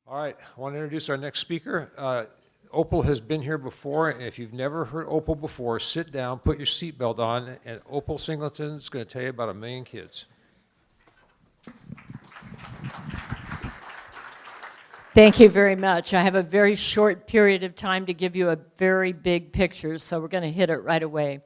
All right, I want to introduce our next speaker. Opal has been here before, and if you've never heard Opal before, sit down, put your seatbelt on, and Opal Singleton is going to tell you about 1 million kids. Thank you very much. I have a very short period of time to give you a very big picture, so we're going to hit it right away.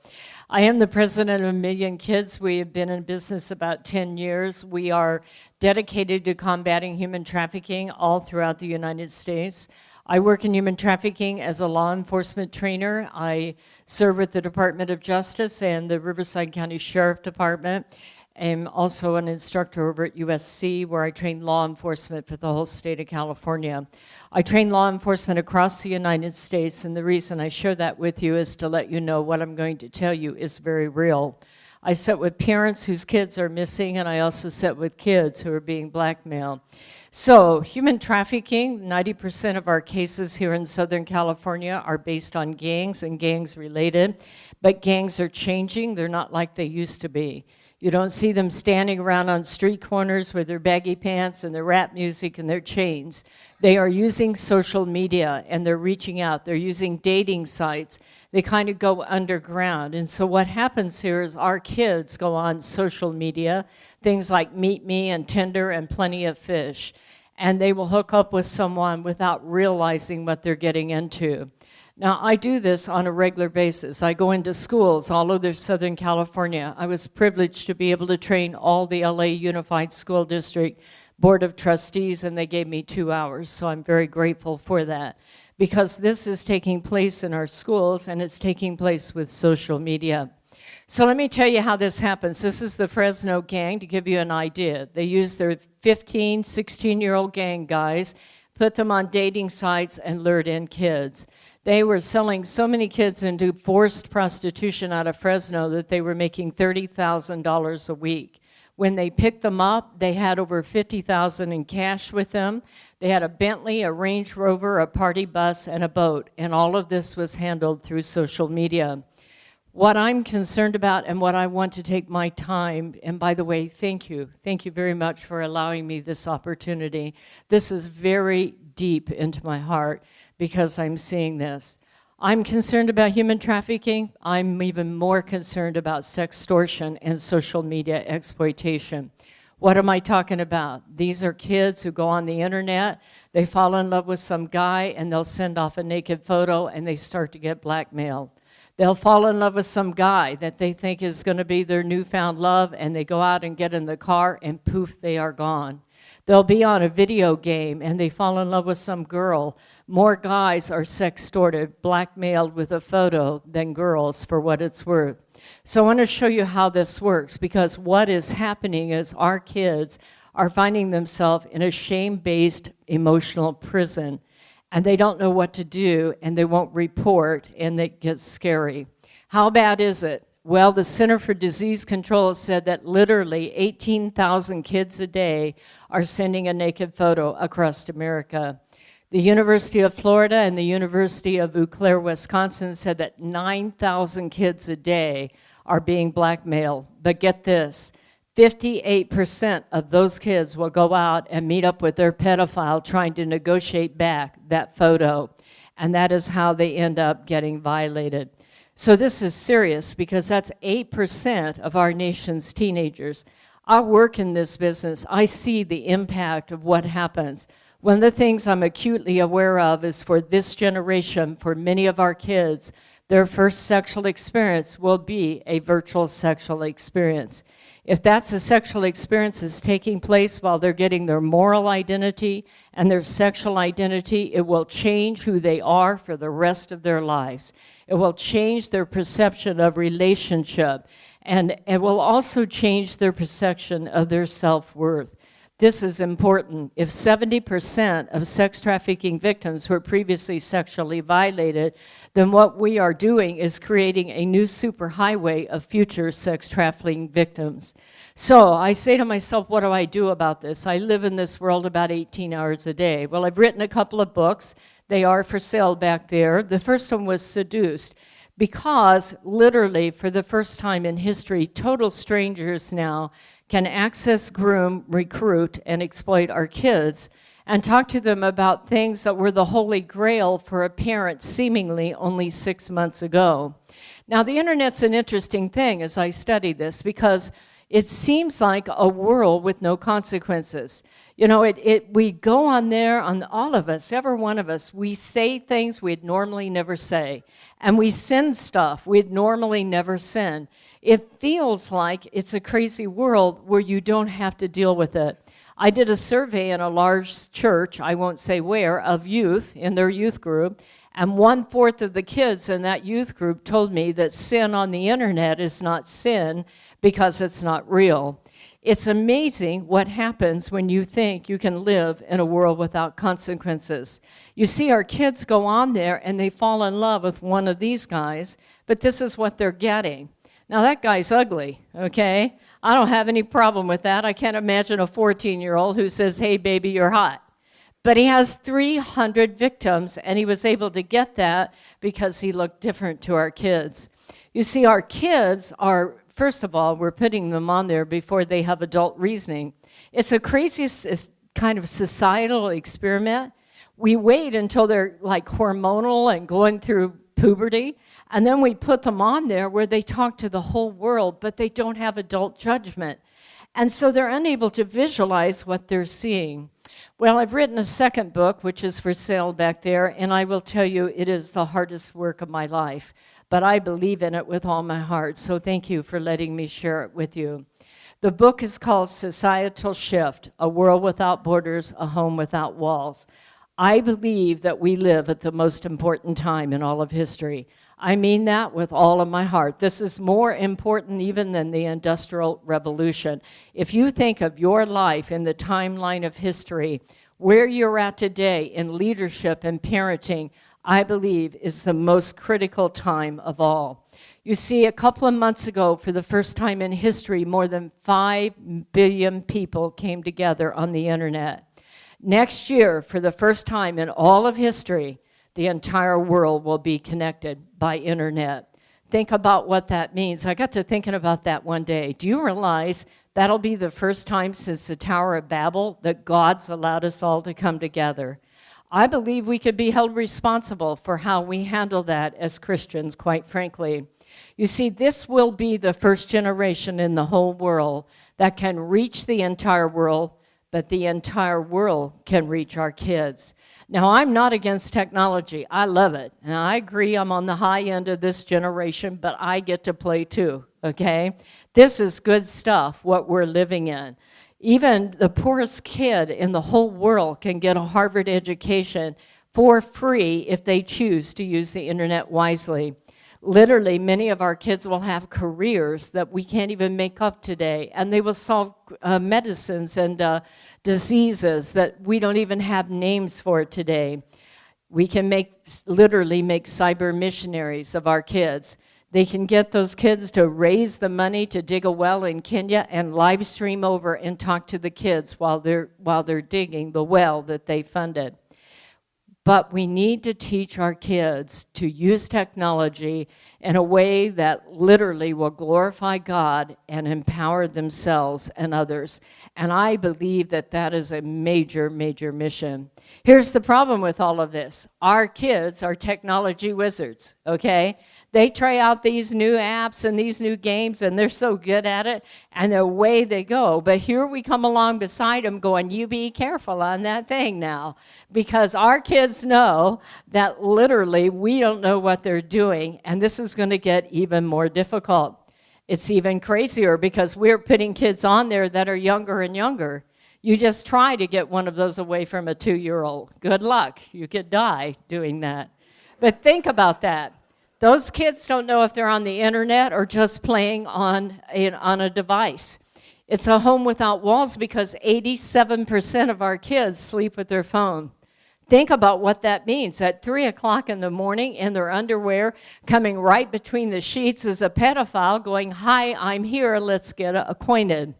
I am the president of 1 Million Kids. We have been in business about 10 years. We are dedicated to combating human trafficking all throughout the United States. I work in human trafficking as a law enforcement trainer. I serve with the Department of Justice and the Riverside County Sheriff Department. I'm also an instructor over at USC, where I train law enforcement for the whole state of California. I train law enforcement across the United States, and the reason I share that with you is to let you know what I'm going to tell you is very real. I sit with parents whose kids are missing, and I also sit with kids who are being blackmailed. So, human trafficking, 90% of our cases here in Southern California are based on gangs and gangs related, but gangs are changing. They're not like they used to be. You don't see them standing around on street corners with their baggy pants and their rap music and their chains. They are using social media, and they're reaching out. They're using dating sites. They kind of go underground. And so what happens here is our kids go on social media, things like Meet Me and Tinder and Plenty of Fish, and they will hook up with someone without realizing what they're getting into. Now, I do this on a regular basis. I go into schools all over Southern California. I was privileged to be able to train all the LA Unified School District Board of Trustees, and they gave me 2 hours, so I'm very grateful for that. Because this is taking place in our schools, and it's taking place with social media. So let me tell you how this happens. This is the Fresno gang, to give you an idea. They use their 15, 16-year-old gang guys, put them on dating sites, and lured in kids. They were selling so many kids into forced prostitution out of Fresno that they were making $30,000 a week. When they picked them up, they had over $50,000 in cash with them. They had a Bentley, a Range Rover, a party bus, and a boat, and all of this was handled through social media. What I'm concerned about and what I want to take my time, and by the way, thank you very much for allowing me this opportunity. This is very deep into my heart because I'm seeing this. I'm concerned about human trafficking. I'm even more concerned about sextortion and social media exploitation. What am I talking about? These are kids who go on the internet, they fall in love with some guy, and they'll send off a naked photo, and they start to get blackmailed. They'll fall in love with some guy that they think is going to be their newfound love, and they go out and get in the car, and poof, they are gone. They'll be on a video game, and they fall in love with some girl. More guys are sextorted, blackmailed with a photo than girls, for what it's worth. So I want to show you how this works, because what is happening is our kids are finding themselves in a shame-based emotional prison, and they don't know what to do, and they won't report, and it gets scary. How bad is it? Well, the Center for Disease Control said that literally 18,000 kids a day are sending a naked photo across America. The University of Florida and the University of Eau Claire, Wisconsin said that 9,000 kids a day are being blackmailed. But get this, 58% of those kids will go out and meet up with their pedophile trying to negotiate back that photo. And that is how they end up getting violated. So this is serious because that's 8% of our nation's teenagers. I work in this business. I see the impact of what happens. One of the things I'm acutely aware of is for this generation, for many of our kids, their first sexual experience will be a virtual sexual experience. If that's a sexual experience is taking place while they're getting their moral identity and their sexual identity, it will change who they are for the rest of their lives. It will change their perception of relationship, and it will also change their perception of their self-worth. This is important. If 70% of sex trafficking victims were previously sexually violated, then what we are doing is creating a new superhighway of future sex trafficking victims. So I say to myself, what do I do about this? I live in this world about 18 hours a day. Well, I've written a couple of books. They are for sale back there. The first one was Seduced, because literally for the first time in history, total strangers now can access, groom, recruit, and exploit our kids. and talk to them about things that were the holy grail for a parent seemingly only 6 months ago. Now, the internet's an interesting thing as I study this because it seems like a world with no consequences. You know, we go on there, on all of us, every one of us, we say things we'd normally never say. And we sin stuff we'd normally never sin. It feels like it's a crazy world where you don't have to deal with it. I did a survey in a large church, I won't say where, of youth in their youth group, and 1/4 of the kids in that youth group told me that sin on the internet is not sin because it's not real. It's amazing what happens when you think you can live in a world without consequences. You see, our kids go on there and they fall in love with one of these guys, but this is what they're getting. Now, that guy's ugly, okay? I don't have any problem with that. I can't imagine a 14-year-old who says, hey, baby, you're hot. But he has 300 victims, and he was able to get that because he looked different to our kids. You see, our kids are, first of all, we're putting them on there before they have adult reasoning. It's a crazy kind of societal experiment. We wait until they're like hormonal and going through puberty, and then we put them on there where they talk to the whole world, but they don't have adult judgment. And so they're unable to visualize what they're seeing. Well, I've written a second book, which is for sale back there, and I will tell you it is the hardest work of my life, but I believe in it with all my heart, so thank you for letting me share it with you. The book is called Societal Shift, A World Without Borders, A Home Without Walls. I believe that we live at the most important time in all of history. I mean that with all of my heart. This is more important even than the Industrial Revolution. If you think of your life in the timeline of history, where you're at today in leadership and parenting, I believe is the most critical time of all. You see, a couple of months ago, for the first time in history, more than 5 billion people came together on the internet. Next year, for the first time in all of history, the entire world will be connected by internet. Think about what that means. I got to thinking about that one day. Do you realize that'll be the first time since the Tower of Babel that God's allowed us all to come together? I believe we could be held responsible for how we handle that as Christians, quite frankly. You see, this will be the first generation in the whole world that can reach the entire world, but the entire world can reach our kids. Now, I'm not against technology. I love it. And I agree I'm on the high end of this generation, but I get to play too, okay? This is good stuff, what we're living in. Even the poorest kid in the whole world can get a Harvard education for free if they choose to use the internet wisely. Literally, many of our kids will have careers that we can't even make up today, and they will solve medicines and diseases that we don't even have names for today. We can literally make cyber missionaries of our kids. They can get those kids to raise the money to dig a well in Kenya and live stream over and talk to the kids while they're digging the well that they funded. But we need to teach our kids to use technology in a way that literally will glorify God and empower themselves and others. And I believe that that is a major, major mission. Here's the problem with all of this. Our kids are technology wizards, okay? They try out these new apps and these new games, and they're so good at it, and away they go. But here we come along beside them going, you be careful on that thing now, because our kids know that literally we don't know what they're doing, and this is going to get even more difficult. It's even crazier because we're putting kids on there that are younger and younger. You just try to get one of those away from a 2-year-old. Good luck. You could die doing that. But think about that. Those kids don't know if they're on the internet or just playing on a device. It's a home without walls because 87% of our kids sleep with their phone. Think about what that means. At 3 o'clock in the morning in their underwear, coming right between the sheets is a pedophile going, hi, I'm here, let's get acquainted.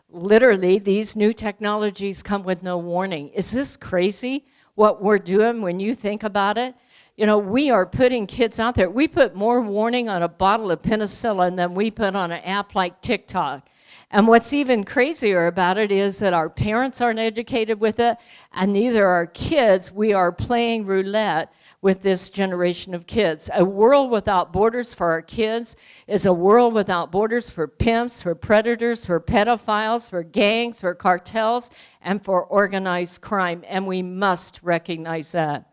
Literally, these new technologies come with no warning. Is this crazy what we're doing when you think about it? You know, we are putting kids out there. We put more warning on a bottle of penicillin than we put on an app like TikTok. And what's even crazier about it is that our parents aren't educated with it, and neither are kids. We are playing roulette with this generation of kids. A world without borders for our kids is a world without borders for pimps, for predators, for pedophiles, for gangs, for cartels, and for organized crime, and we must recognize that.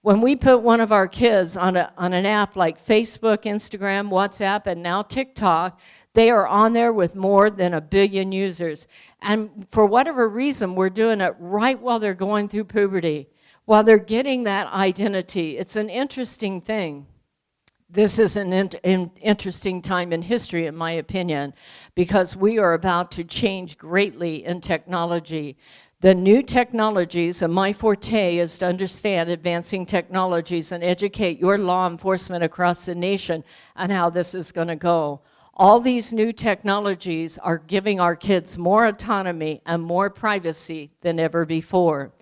When we put one of our kids on an app like Facebook, Instagram, WhatsApp, and now TikTok, they are on there with more than 1 billion users. And for whatever reason, we're doing it right while they're going through puberty, while they're getting that identity. It's an interesting thing. This is an interesting time in history, in my opinion, because we are about to change greatly in technology. The new technologies, and my forte is to understand advancing technologies and educate your law enforcement across the nation on how this is going to go. All these new technologies are giving our kids more autonomy and more privacy than ever before.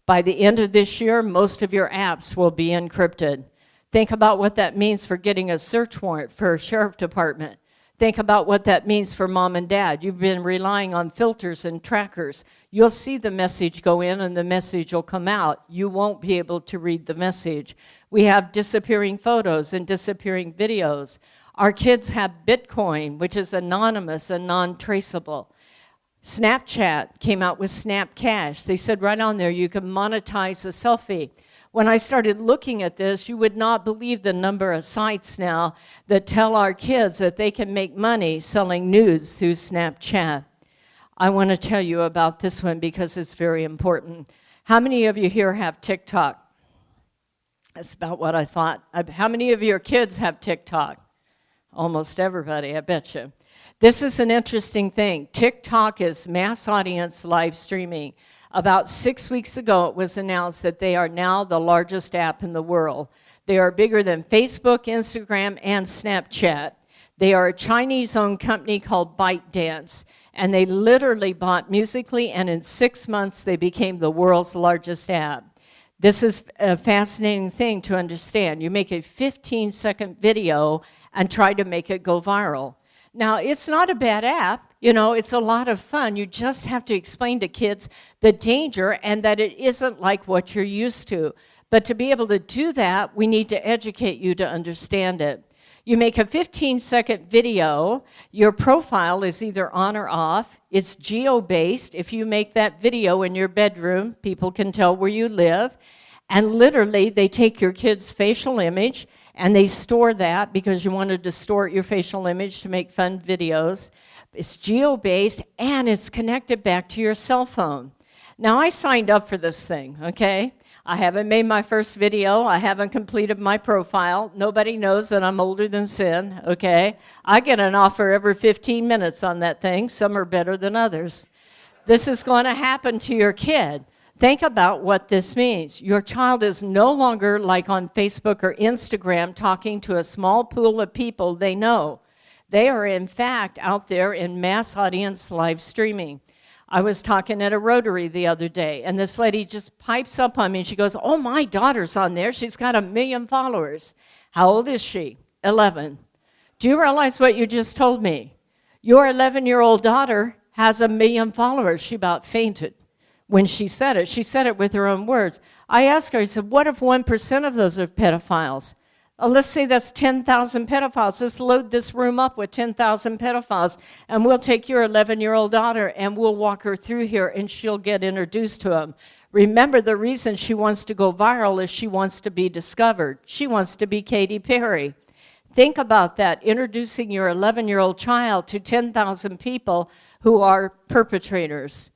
By the end of this year, most of your apps will be encrypted. Think about what that means for getting a search warrant for a sheriff department. Think about what that means for mom and dad. You've been relying on filters and trackers. You'll see the message go in and the message will come out. You won't be able to read the message. We have disappearing photos and disappearing videos. Our kids have Bitcoin, which is anonymous and non-traceable. Snapchat came out with Snap Cash. They said right on there you can monetize a selfie. When I started looking at this, you would not believe the number of sites now that tell our kids that they can make money selling nudes through Snapchat. I want to tell you about this one because it's very important. How many of you here have TikTok? That's about what I thought. How many of your kids have TikTok? Almost everybody, I bet you. This is an interesting thing. TikTok is mass audience live streaming. About 6 weeks ago, it was announced that they are now the largest app in the world. They are bigger than Facebook, Instagram, and Snapchat. They are a Chinese-owned company called ByteDance, and they literally bought Musical.ly, and in 6 months, they became the world's largest app. This is a fascinating thing to understand. You make a 15-second video and try to make it go viral. Now, it's not a bad app. You know, it's a lot of fun. You just have to explain to kids the danger and that it isn't like what you're used to. But to be able to do that, we need to educate you to understand it. You make a 15-second video. Your profile is either on or off. It's geo-based. If you make that video in your bedroom, people can tell where you live. And literally, they take your kid's facial image and they store that because you want to distort your facial image to make fun videos. It's geo-based and it's connected back to your cell phone. Now, I signed up for this thing, okay? I haven't made my first video. I haven't completed my profile. Nobody knows that I'm older than sin, okay? I get an offer every 15 minutes on that thing. Some are better than others. This is going to happen to your kid. Think about what this means. Your child is no longer like on Facebook or Instagram talking to a small pool of people they know. They are, in fact, out there in mass audience live streaming. I was talking at a Rotary the other day, and this lady just pipes up on me, and she goes, "Oh, my daughter's on there. She's got 1 million followers." How old is she? 11. Do you realize what you just told me? Your 11-year-old daughter has 1 million followers. She about fainted when she said it. She said it with her own words. I asked her, I said, what if 1% of those are pedophiles? Let's say that's 10,000 pedophiles. Let's load this room up with 10,000 pedophiles, and we'll take your 11-year-old daughter, and we'll walk her through here, and she'll get introduced to them. Remember, the reason she wants to go viral is she wants to be discovered. She wants to be Katy Perry. Think about that, introducing your 11-year-old child to 10,000 people who are perpetrators.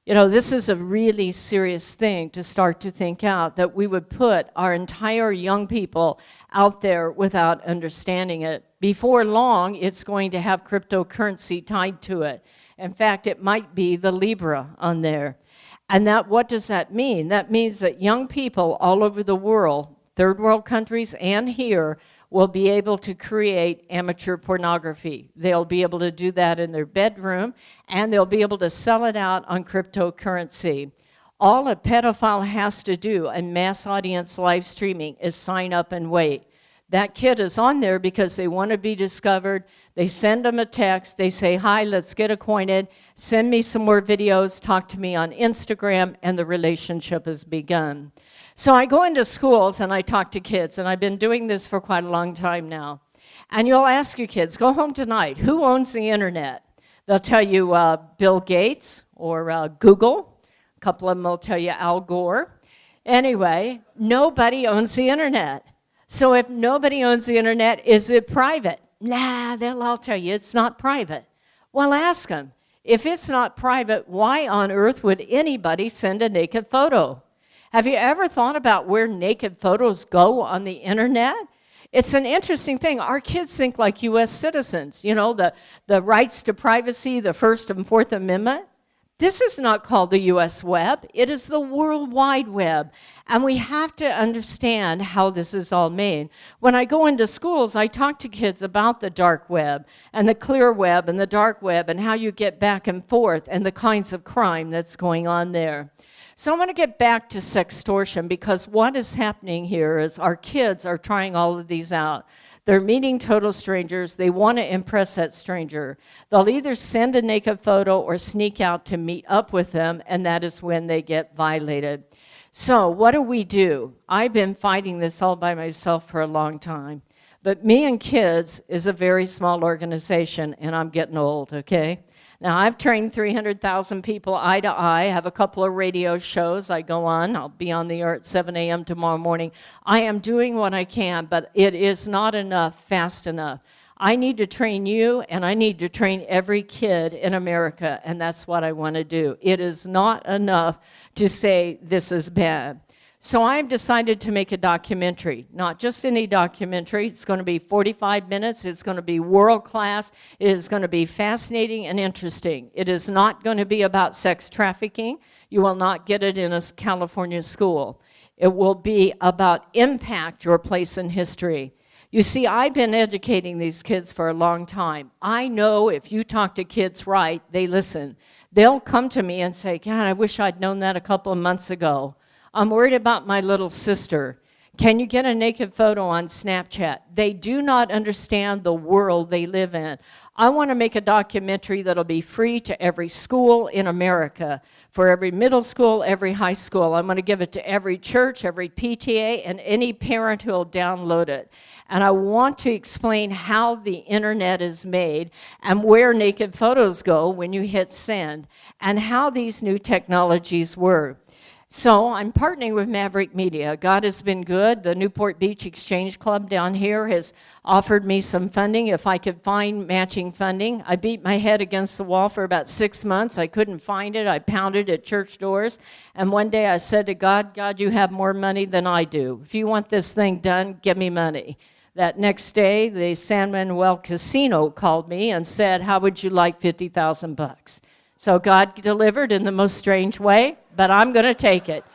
You know, this is a really serious thing to start to think out, that we would put our entire young people out there without understanding it. Before long, it's going to have cryptocurrency tied to it. In fact, it might be the Libra on there. And what does that mean? That means that young people all over the world, third world countries and here, will be able to create amateur pornography. They'll be able to do that in their bedroom, and they'll be able to sell it out on cryptocurrency. All a pedophile has to do in mass audience live streaming is sign up and wait. That kid is on there because they want to be discovered. They send them a text. They say, hi, let's get acquainted. Send me some more videos. Talk to me on Instagram, and the relationship has begun. So I go into schools and I talk to kids, and I've been doing this for quite a long time now. And you'll ask your kids, go home tonight, who owns the internet? They'll tell you Bill Gates or Google. A couple of them will tell you Al Gore. Anyway, nobody owns the internet. So if nobody owns the internet, is it private? Nah, they'll all tell you it's not private. Well, ask them. If it's not private, why on earth would anybody send a naked photo? Have you ever thought about where naked photos go on the internet? It's an interesting thing. Our kids think like U.S. citizens, you know, the rights to privacy, the First and Fourth Amendment. This is not called the U.S. web. It is the World Wide Web. And we have to understand how this is all made. When I go into schools, I talk to kids about the dark web and the clear web and the dark web and how you get back and forth and the kinds of crime that's going on there. So I want to get back to sextortion, because what is happening here is our kids are trying all of these out. They're meeting total strangers. They want to impress that stranger. They'll either send a naked photo or sneak out to meet up with them, and that is when they get violated. So what do? I've been fighting this all by myself for a long time. But Me and Kids is a very small organization, and I'm getting old, okay? Now, I've trained 300,000 people eye to eye. I have a couple of radio shows I go on. I'll be on the air at 7 a.m. tomorrow morning. I am doing what I can, but it is not enough, fast enough. I need to train you, and I need to train every kid in America, and that's what I want to do. It is not enough to say this is bad. So I've decided to make a documentary, not just any documentary. It's going to be 45 minutes. It's going to be world class. It is going to be fascinating and interesting. It is not going to be about sex trafficking. You will not get it in a California school. It will be about impact, your place in history. You see, I've been educating these kids for a long time. I know if you talk to kids right, they listen. They'll come to me and say, God, I wish I'd known that a couple of months ago. I'm worried about my little sister. Can you get a naked photo on Snapchat? They do not understand the world they live in. I want to make a documentary that'll be free to every school in America, for every middle school, every high school. I'm going to give it to every church, every PTA, and any parent who will download it. And I want to explain how the internet is made and where naked photos go when you hit send, and how these new technologies work. So I'm partnering with Maverick Media. God has been good. The Newport Beach Exchange Club down here has offered me some funding if I could find matching funding. I beat my head against the wall for about 6 months. I couldn't find it. I pounded at church doors. And one day I said to God, God, you have more money than I do. If you want this thing done, give me money. That next day, the San Manuel Casino called me and said, how would you like $50,000? So God delivered in the most strange way, but I'm going to take it.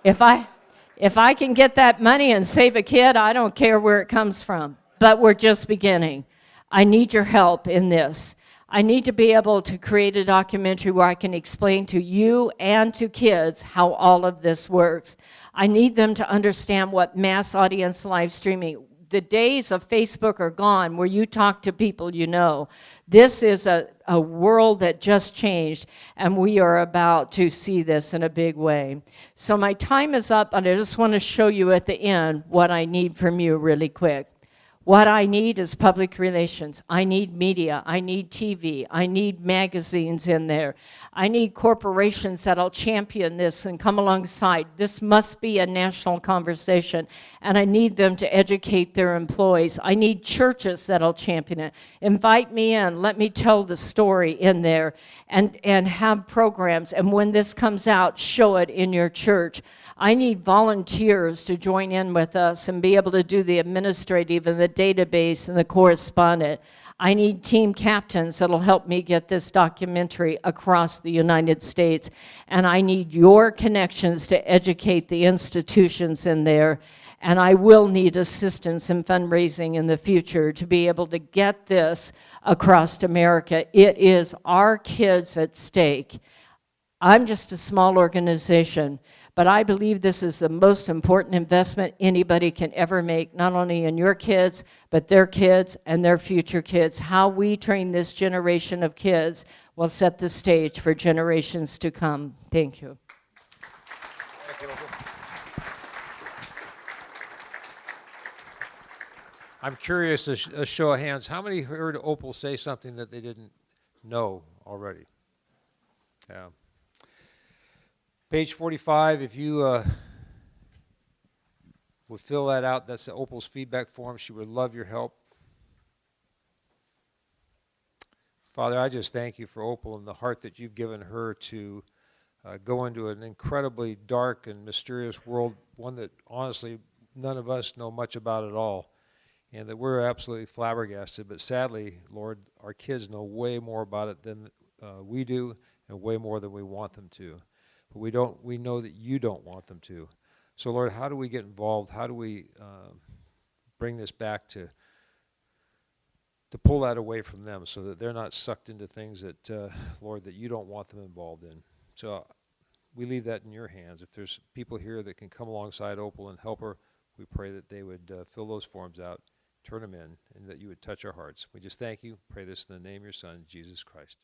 If I can get that money and save a kid, I don't care where it comes from. But we're just beginning. I need your help in this. I need to be able to create a documentary where I can explain to you and to kids how all of this works. I need them to understand what mass audience live streaming. The days of Facebook are gone where you talk to people you know. This is a world that just changed, and we are about to see this in a big way. So my time is up, and I just want to show you at the end what I need from you really quick. What I need is public relations. I need media. I need TV. I need magazines in there. I need corporations that'll champion this and come alongside. This must be a national conversation, and I need them to educate their employees. I need churches that'll champion it. Invite me in. Let me tell the story in there and have programs. And when this comes out, show it in your church. I need volunteers to join in with us and be able to do the administrative and the database and the correspondent. I need team captains that'll help me get this documentary across the United States. And I need your connections to educate the institutions in there. And I will need assistance in fundraising in the future to be able to get this across America. It is our kids at stake. I'm just a small organization. But I believe this is the most important investment anybody can ever make, not only in your kids, but their kids and their future kids. How we train this generation of kids will set the stage for generations to come. Thank you. Thank you, Opal. I'm curious, a show of hands, how many heard Opal say something that they didn't know already? Yeah. Page 45, if you would fill that out, that's Opal's feedback form. She would love your help. Father, I just thank you for Opal and the heart that you've given her to go into an incredibly dark and mysterious world, one that honestly none of us know much about at all, and that we're absolutely flabbergasted. But sadly, Lord, our kids know way more about it than we do, and way more than we want them to. But we know that you don't want them to. So Lord, how do we get involved? How do we bring this back to pull that away from them so that they're not sucked into things that, Lord, that you don't want them involved in? So we leave that in your hands. If there's people here that can come alongside Opal and help her, we pray that they would fill those forms out, turn them in, and that you would touch our hearts. We just thank you. Pray this in the name of your Son, Jesus Christ.